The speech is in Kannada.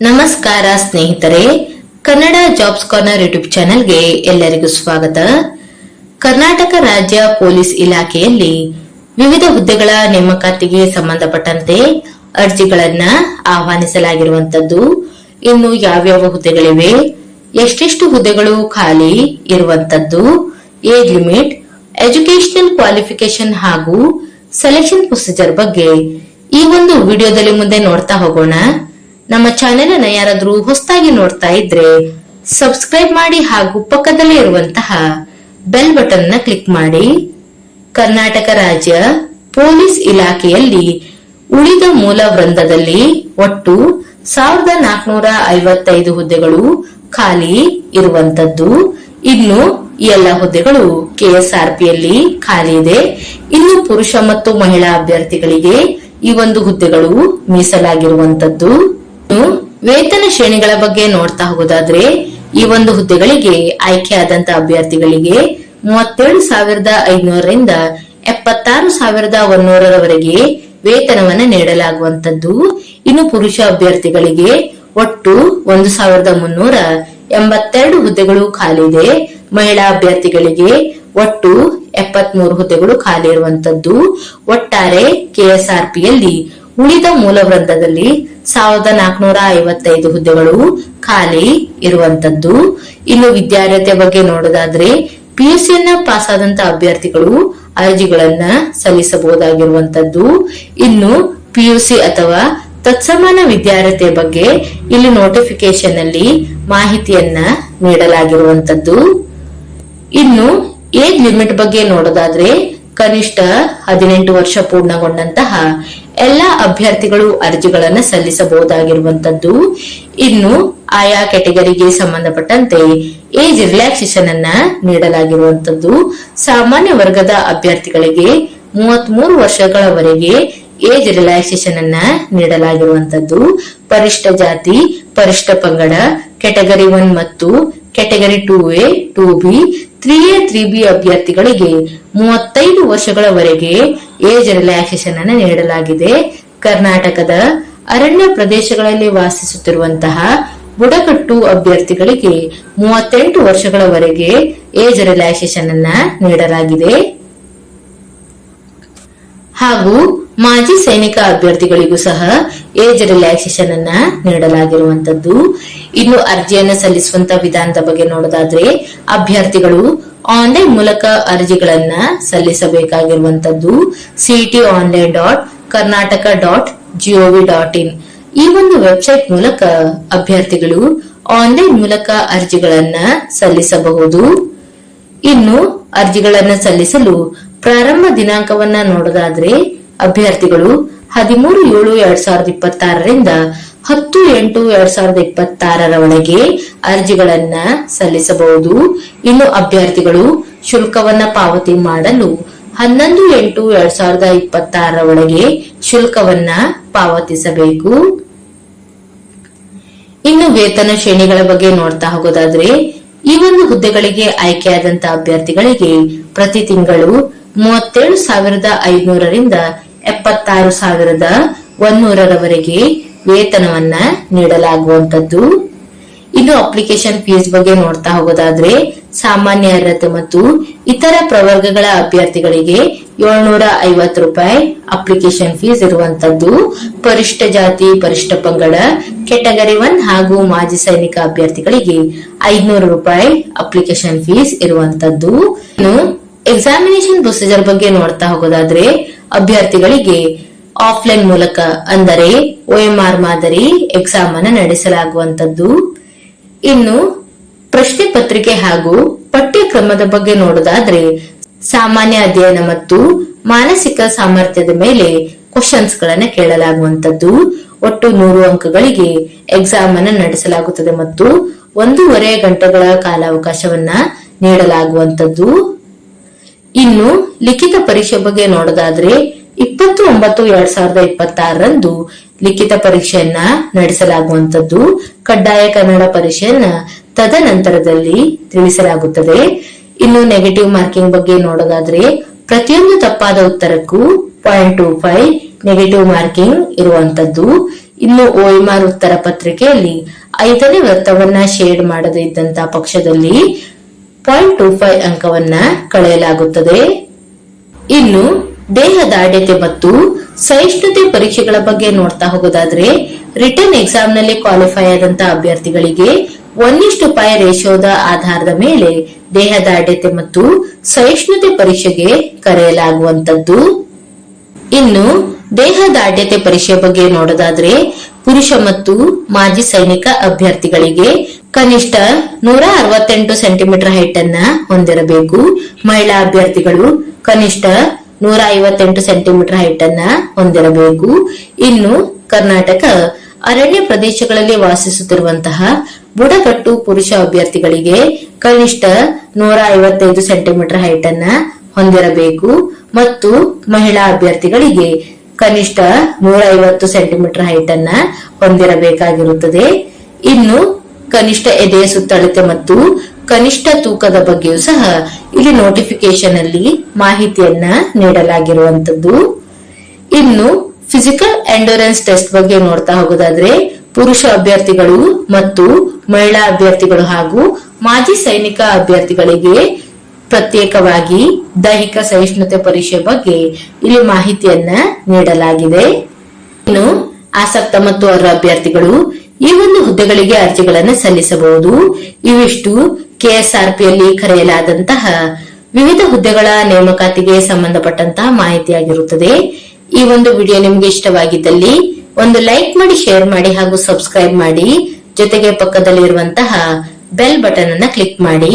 ನಮಸ್ಕಾರ ಸ್ನೇಹಿತರೆ, ಕನ್ನಡ ಜಾಬ್ಸ್ ಕಾರ್ನರ್ ಯೂಟ್ಯೂಬ್ ಚಾನೆಲ್ಗೆ ಎಲ್ಲರಿಗೂ ಸ್ವಾಗತ. ಕರ್ನಾಟಕ ರಾಜ್ಯ ಪೊಲೀಸ್ ಇಲಾಖೆಯಲ್ಲಿ ವಿವಿಧ ಹುದ್ದೆಗಳ ನೇಮಕಾತಿಗೆ ಸಂಬಂಧಪಟ್ಟಂತೆ ಅರ್ಜಿಗಳನ್ನ ಆಹ್ವಾನಿಸಲಾಗಿರುವಂತದ್ದು. ಇನ್ನು ಯಾವ್ಯಾವ ಹುದ್ದೆಗಳಿವೆ, ಎಷ್ಟೆಷ್ಟು ಹುದ್ದೆಗಳು ಖಾಲಿ ಇರುವಂತದ್ದು, ಏಜ್ ಲಿಮಿಟ್, ಎಜುಕೇಶನಲ್ ಕ್ವಾಲಿಫಿಕೇಶನ್ ಹಾಗೂ ಸೆಲೆಕ್ಷನ್ ಪ್ರೊಸೀಜರ್ ಬಗ್ಗೆ ಈ ಒಂದು ವಿಡಿಯೋದಲ್ಲಿ ಮುಂದೆ ನೋಡ್ತಾ ಹೋಗೋಣ. ನಮ್ಮ ಚಾನೆಲ್ ಅನ್ನ ಯಾರಾದ್ರೂ ಹೊಸದಾಗಿ ನೋಡ್ತಾ ಇದ್ರೆ ಸಬ್ಸ್ಕ್ರೈಬ್ ಮಾಡಿ ಹಾಗೂ ಪಕ್ಕದಲ್ಲೇ ಇರುವಂತಹ ಬೆಲ್ ಬಟನ್ ನ ಕ್ಲಿಕ್ ಮಾಡಿ. ಕರ್ನಾಟಕ ರಾಜ್ಯ ಪೊಲೀಸ್ ಇಲಾಖೆಯಲ್ಲಿ ಉಳಿದ ಮೂಲ ವೃಂದದಲ್ಲಿ ಒಟ್ಟು 1455 ಹುದ್ದೆಗಳು ಖಾಲಿ ಇರುವಂತದ್ದು. ಇನ್ನು ಈ ಎಲ್ಲ ಹುದ್ದೆಗಳು ಕೆಎಸ್ಆರ್ಪಿಯಲ್ಲಿ ಖಾಲಿ ಇದೆ. ಇನ್ನು ಪುರುಷ ಮತ್ತು ಮಹಿಳಾ ಅಭ್ಯರ್ಥಿಗಳಿಗೆ ಈ ಒಂದು ಹುದ್ದೆಗಳು ಮೀಸಲಾಗಿರುವಂತದ್ದು. ವೇತನ ಶ್ರೇಣಿಗಳ ಬಗ್ಗೆ ನೋಡ್ತಾ ಹೋಗೋದಾದ್ರೆ ಈ ಒಂದು ಹುದ್ದೆಗಳಿಗೆ ಆಯ್ಕೆಯಾದಂತಹ ಅಭ್ಯರ್ಥಿಗಳಿಗೆ 37,500ರಿಂದ 76,100ರವರೆಗೆ ವೇತನವನ್ನ ನೀಡಲಾಗುವಂತದ್ದು. ಇನ್ನು ಪುರುಷ ಅಭ್ಯರ್ಥಿಗಳಿಗೆ ಒಟ್ಟು 1,382 ಹುದ್ದೆಗಳು ಖಾಲಿ ಇದೆ. ಮಹಿಳಾ ಅಭ್ಯರ್ಥಿಗಳಿಗೆ ಒಟ್ಟು 73 ಹುದ್ದೆಗಳು ಖಾಲಿ ಇರುವಂತದ್ದು. ಒಟ್ಟಾರೆ ಕೆಎಸ್ಆರ್ಪಿಯಲ್ಲಿ ಉಳಿದ ಮೂಲ ವೃಂದದಲ್ಲಿ 1,455 ಹುದ್ದೆಗಳು ಖಾಲಿ ಇರುವಂತದ್ದು. ಇನ್ನು ವಿದ್ಯಾರ್ಹತೆ ಬಗ್ಗೆ ನೋಡೋದಾದ್ರೆ ಪಿಯುಸಿಯನ್ನ ಪಾಸ್ ಆದಂತಹ ಅಭ್ಯರ್ಥಿಗಳು ಅರ್ಜಿಗಳನ್ನ ಸಲ್ಲಿಸಬಹುದಾಗಿರುವಂತದ್ದು. ಇನ್ನು ಪಿಯುಸಿ ಅಥವಾ ತತ್ಸಮಾನ ವಿದ್ಯಾರ್ಹತೆ ಬಗ್ಗೆ ಇಲ್ಲಿ ನೋಟಿಫಿಕೇಶನ್ ಅಲ್ಲಿ ಮಾಹಿತಿಯನ್ನ ನೀಡಲಾಗಿರುವಂತದ್ದು. ಇನ್ನು ಏಜ್ ಲಿಮಿಟ್ ಬಗ್ಗೆ ನೋಡೋದಾದ್ರೆ ಕನಿಷ್ಠ 18 ವರ್ಷ ಪೂರ್ಣಗೊಂಡಂತಹ ಎಲ್ಲಾ ಅಭ್ಯರ್ಥಿಗಳು ಅರ್ಜಿಗಳನ್ನ ಸಲ್ಲಿಸಬಹುದಾಗಿರುವಂತದ್ದು. ಇನ್ನು ಆಯಾ ಕೆಟಗರಿಗೆ ಸಂಬಂಧಪಟ್ಟಂತೆ ಏಜ್ ರಿಲ್ಯಾಕ್ಸೇಷನ್ ಅನ್ನ ನೀಡಲಾಗಿರುವಂತದ್ದು. ಸಾಮಾನ್ಯ ವರ್ಗದ ಅಭ್ಯರ್ಥಿಗಳಿಗೆ 33 ವರ್ಷಗಳವರೆಗೆ ಏಜ್ ರಿಲ್ಯಾಕ್ಸೇಷನ್ ಅನ್ನ ನೀಡಲಾಗಿರುವಂತದ್ದು. ಪರಿಷ್ಠ ಜಾತಿ, ಪರಿಷ್ಠ ಪಂಗಡ, ಕೆಟಗರಿ 1 ಮತ್ತು category 2A, 2B, 3A, 3B ಅಭ್ಯರ್ಥಿಗಳಿಗೆ 35 ವರ್ಷಗಳವರೆಗೆ ಏಜ್ ರಿಲ್ಯಾಕ್ಸೇಷನ್ ಅನ್ನು ನೀಡಲಾಗಿದೆ. ಕರ್ನಾಟಕದ ಅರಣ್ಯ ಪ್ರದೇಶಗಳಲ್ಲಿ ವಾಸಿಸುತ್ತಿರುವಂತಹ ಬುಡಕಟ್ಟು ಅಭ್ಯರ್ಥಿಗಳಿಗೆ 38 ವರ್ಷಗಳವರೆಗೆ ಏಜ್ ರಿಲ್ಯಾಕ್ಸೇಷನ್ ಅನ್ನ ನೀಡಲಾಗಿದೆ. ಹಾಗೂ ಮಾಜಿ ಸೈನಿಕ ಅಭ್ಯರ್ಥಿಗಳಿಗೂ ಸಹ ಏಜ್ ರಿಲ್ಯಾಕ್ಸೇಷನ್ ಅನ್ನ ನೀಡಲಾಗಿರುವಂತದ್ದು. ಇನ್ನು ಅರ್ಜಿಯನ್ನು ಸಲ್ಲಿಸುವಂತ ವಿಧಾನದ ಬಗ್ಗೆ ನೋಡೋದಾದ್ರೆ ಅಭ್ಯರ್ಥಿಗಳು ಆನ್ಲೈನ್ ಮೂಲಕ ಅರ್ಜಿಗಳನ್ನ ಸಲ್ಲಿಸಬೇಕಾಗಿರುವಂತದ್ದು. ctonline.karnataka.gov.in ಈ ಒಂದು ವೆಬ್ಸೈಟ್ ಮೂಲಕ ಅಭ್ಯರ್ಥಿಗಳು ಆನ್ಲೈನ್ ಮೂಲಕ ಅರ್ಜಿಗಳನ್ನ ಸಲ್ಲಿಸಬಹುದು. ಇನ್ನು ಅರ್ಜಿಗಳನ್ನ ಸಲ್ಲಿಸಲು ಪ್ರಾರಂಭ ದಿನಾಂಕವನ್ನ ನೋಡೋದಾದ್ರೆ ಅಭ್ಯರ್ಥಿಗಳು 13/7/2026ರಿಂದ 10/8/2026 ಅರ್ಜಿಗಳನ್ನ ಸಲ್ಲಿಸಬಹುದು. ಇನ್ನು ಅಭ್ಯರ್ಥಿಗಳು ಶುಲ್ಕವನ್ನ ಪಾವತಿ ಮಾಡಲು 11/8/2026 ಶುಲ್ಕವನ್ನ ಪಾವತಿಸಬೇಕು. ಇನ್ನು ವೇತನ ಶ್ರೇಣಿಗಳ ಬಗ್ಗೆ ನೋಡ್ತಾ ಹೋಗೋದಾದ್ರೆ ಈ ಒಂದು ಹುದ್ದೆಗಳಿಗೆ ಆಯ್ಕೆಯಾದಂತಹ ಅಭ್ಯರ್ಥಿಗಳಿಗೆ ಪ್ರತಿ ತಿಂಗಳು 37,500ರಿಂದ 76,100ರವರೆಗೆ ವೇತನವನ್ನ ನೀಡಲಾಗುವಂತದ್ದು. ಇನ್ನು ಅಪ್ಲಿಕೇಶನ್ ಫೀಸ್ ಬಗ್ಗೆ ನೋಡ್ತಾ ಹೋಗೋದಾದ್ರೆ ಸಾಮಾನ್ಯ ಅರ್ಹತೆ ಮತ್ತು ಇತರ ಪ್ರವರ್ಗಗಳ ಅಭ್ಯರ್ಥಿಗಳಿಗೆ 750 ರೂಪಾಯಿ ಅಪ್ಲಿಕೇಶನ್ ಫೀಸ್ ಇರುವಂತದ್ದು. ಪರಿಷ್ಠ ಜಾತಿ, ಪರಿಷ್ಠ ಪಂಗಡ, ಕೆಟಗರಿ 1 ಹಾಗೂ ಮಾಜಿ ಸೈನಿಕ ಅಭ್ಯರ್ಥಿಗಳಿಗೆ 500 ರೂಪಾಯಿ ಅಪ್ಲಿಕೇಶನ್ ಫೀಸ್ ಇರುವಂತದ್ದು. ಇನ್ನು ಎಕ್ಸಾಮಿನೇಷನ್ ಪ್ರೊಸೀಜರ್ ಬಗ್ಗೆ ನೋಡ್ತಾ ಹೋಗೋದಾದ್ರೆ ಅಭ್ಯರ್ಥಿಗಳಿಗೆ ಆಫ್ಲೈನ್ ಮೂಲಕ ಅಂದರೆ OMR ಮಾದರಿ ಎಕ್ಸಾಮ್ ಅನ್ನು ನಡೆಸಲಾಗುವಂತದ್ದು. ಇನ್ನು ಪ್ರಶ್ನೆ ಪತ್ರಿಕೆ ಹಾಗೂ ಪಠ್ಯಕ್ರಮದ ಬಗ್ಗೆ ನೋಡೋದಾದ್ರೆ ಸಾಮಾನ್ಯ ಅಧ್ಯಯನ ಮತ್ತು ಮಾನಸಿಕ ಸಾಮರ್ಥ್ಯದ ಮೇಲೆ ಕ್ವಶನ್ಸ್ ಗಳನ್ನ ಕೇಳಲಾಗುವಂತದ್ದು. ಒಟ್ಟು 100 ಅಂಕಗಳಿಗೆ ಎಕ್ಸಾಮ್ ಅನ್ನು ನಡೆಸಲಾಗುತ್ತದೆ ಮತ್ತು 1.5 ಗಂಟೆಗಳ ಕಾಲಾವಕಾಶವನ್ನ ನೀಡಲಾಗುವಂತದ್ದು. ಇನ್ನು ಲಿಖಿತ ಪರೀಕ್ಷೆ ಬಗ್ಗೆ ನೋಡೋದಾದ್ರೆ 20/9/2026ರಂದು ಲಿಖಿತ ಪರೀಕ್ಷೆಯನ್ನ ನಡೆಸಲಾಗುವಂತದ್ದು. ಕಡ್ಡಾಯ ಕನ್ನಡ ಪರೀಕ್ಷೆಯನ್ನ ತದನಂತರದಲ್ಲಿ ತಿಳಿಸಲಾಗುತ್ತದೆ. ಇನ್ನು ನೆಗೆಟಿವ್ ಮಾರ್ಕಿಂಗ್ ಬಗ್ಗೆ ನೋಡೋದಾದ್ರೆ ಪ್ರತಿಯೊಂದು ತಪ್ಪಾದ ಉತ್ತರಕ್ಕೂ 0.25 ನೆಗೆಟಿವ್ ಮಾರ್ಕಿಂಗ್ ಇರುವಂತದ್ದು. ಇನ್ನು OMR ಉತ್ತರ ಪತ್ರಿಕೆಯಲ್ಲಿ 5ನೇ ವೃತ್ತವನ್ನ ಶೇಡ್ ಮಾಡದೇ ಇದ್ದಂತಹ ಪಕ್ಷದಲ್ಲಿ 0.25 ಅಂಕವನ್ನ ಕಳೆಯಲಾಗುತ್ತದೆ. ಇನ್ನು ದೇಹದಾಢ್ಯತೆ ಮತ್ತು ಸಹಿಷ್ಣುತೆ ಪರೀಕ್ಷೆಗಳ ಬಗ್ಗೆ ನೋಡ್ತಾ ಹೋಗೋದಾದ್ರೆ ರಿಟರ್ನ್ ಎಕ್ಸಾಮ್ ನಲ್ಲಿ ಕ್ವಾಲಿಫೈ ಆದಂತಹ ಅಭ್ಯರ್ಥಿಗಳಿಗೆ 1:5 ರೇಷಿಯೋದ ಆಧಾರದ ಮೇಲೆ ದೇಹದಾಢ್ಯತೆ ಮತ್ತು ಸಹಿಷ್ಣುತೆ ಪರೀಕ್ಷೆಗೆ ಕರೆಯಲಾಗುವಂತದ್ದು. ಇನ್ನು ದೇಹದಾಢ್ಯತೆ ಪರೀಕ್ಷೆ ಬಗ್ಗೆ ನೋಡೋದಾದ್ರೆ ಪುರುಷ ಮತ್ತು ಮಾಜಿ ಸೈನಿಕ ಅಭ್ಯರ್ಥಿಗಳಿಗೆ ಕನಿಷ್ಠ 168 ಸೆಂಟಿಮೀಟರ್ ಹೈಟ್ ಅನ್ನ ಹೊಂದಿರಬೇಕು. ಮಹಿಳಾ ಅಭ್ಯರ್ಥಿಗಳು ಕನಿಷ್ಠ 158 ಸೆಂಟಿಮೀಟರ್ ಹೈಟ್ ಅನ್ನ ಹೊಂದಿರಬೇಕು. ಇನ್ನು ಕರ್ನಾಟಕ ಅರಣ್ಯ ಪ್ರದೇಶಗಳಲ್ಲಿ ವಾಸಿಸುತ್ತಿರುವಂತಹ ಬುಡಕಟ್ಟು ಪುರುಷ ಅಭ್ಯರ್ಥಿಗಳಿಗೆ ಕನಿಷ್ಠ 155 ಸೆಂಟಿಮೀಟರ್ ಹೈಟ್ ಅನ್ನ ಹೊಂದಿರಬೇಕು ಮತ್ತು ಮಹಿಳಾ ಅಭ್ಯರ್ಥಿಗಳಿಗೆ ಕನಿಷ್ಠ 150 ಸೆಂಟಿಮೀಟರ್ ಹೈಟ್ ಅನ್ನ ಹೊಂದಿರಬೇಕಾಗಿರುತ್ತದೆ. ಇನ್ನು ಕನಿಷ್ಠ ಎದೆಯ ಸುತ್ತಳತೆ ಮತ್ತು ಕನಿಷ್ಠ ತೂಕದ ಬಗ್ಗೆಯೂ ಸಹ ಇಲ್ಲಿ ನೋಟಿಫಿಕೇಶನ್ ಅಲ್ಲಿ ಮಾಹಿತಿಯನ್ನ ನೀಡಲಾಗಿರುವಂತದ್ದು. ಇನ್ನು ಫಿಸಿಕಲ್ ಎಂಡೂರೆನ್ಸ್ ಟೆಸ್ಟ್ ಬಗ್ಗೆ ನೋಡ್ತಾ ಹೋಗೋದಾದ್ರೆ ಪುರುಷ ಅಭ್ಯರ್ಥಿಗಳು ಮತ್ತು ಮಹಿಳಾ ಅಭ್ಯರ್ಥಿಗಳು ಹಾಗೂ ಮಾಜಿ ಸೈನಿಕ ಅಭ್ಯರ್ಥಿಗಳಿಗೆ ಪ್ರತ್ಯೇಕವಾಗಿ ದೈಹಿಕ ಸಹಿಷ್ಣುತೆ ಪರೀಕ್ಷೆ ಬಗ್ಗೆ ಇಲ್ಲಿ ಮಾಹಿತಿಯನ್ನ ನೀಡಲಾಗಿದೆ. ಇನ್ನು ಆಸಕ್ತ ಮತ್ತು ಅರ್ಹ ಅಭ್ಯರ್ಥಿಗಳು ಈ ಒಂದು ಹುದ್ದೆಗಳಿಗೆ ಅರ್ಜಿಗಳನ್ನು ಸಲ್ಲಿಸಬಹುದು. ಇವಿಷ್ಟು KSRPಯಲ್ಲಿ ಕರೆಯಲಾದಂತಹ ವಿವಿಧ ಹುದ್ದೆಗಳ ನೇಮಕಾತಿಗೆ ಸಂಬಂಧಪಟ್ಟಂತಹ ಮಾಹಿತಿಯಾಗಿರುತ್ತದೆ. ಈ ಒಂದು ವಿಡಿಯೋ ನಿಮಗೆ ಇಷ್ಟವಾಗಿದ್ದಲ್ಲಿ ಒಂದು ಲೈಕ್ ಮಾಡಿ, ಶೇರ್ ಮಾಡಿ ಹಾಗೂ ಸಬ್ಸ್ಕ್ರೈಬ್ ಮಾಡಿ. ಜೊತೆಗೆ ಪಕ್ಕದಲ್ಲಿ ಇರುವಂತಹ ಬೆಲ್ ಬಟನ್ ಅನ್ನ ಕ್ಲಿಕ್ ಮಾಡಿ.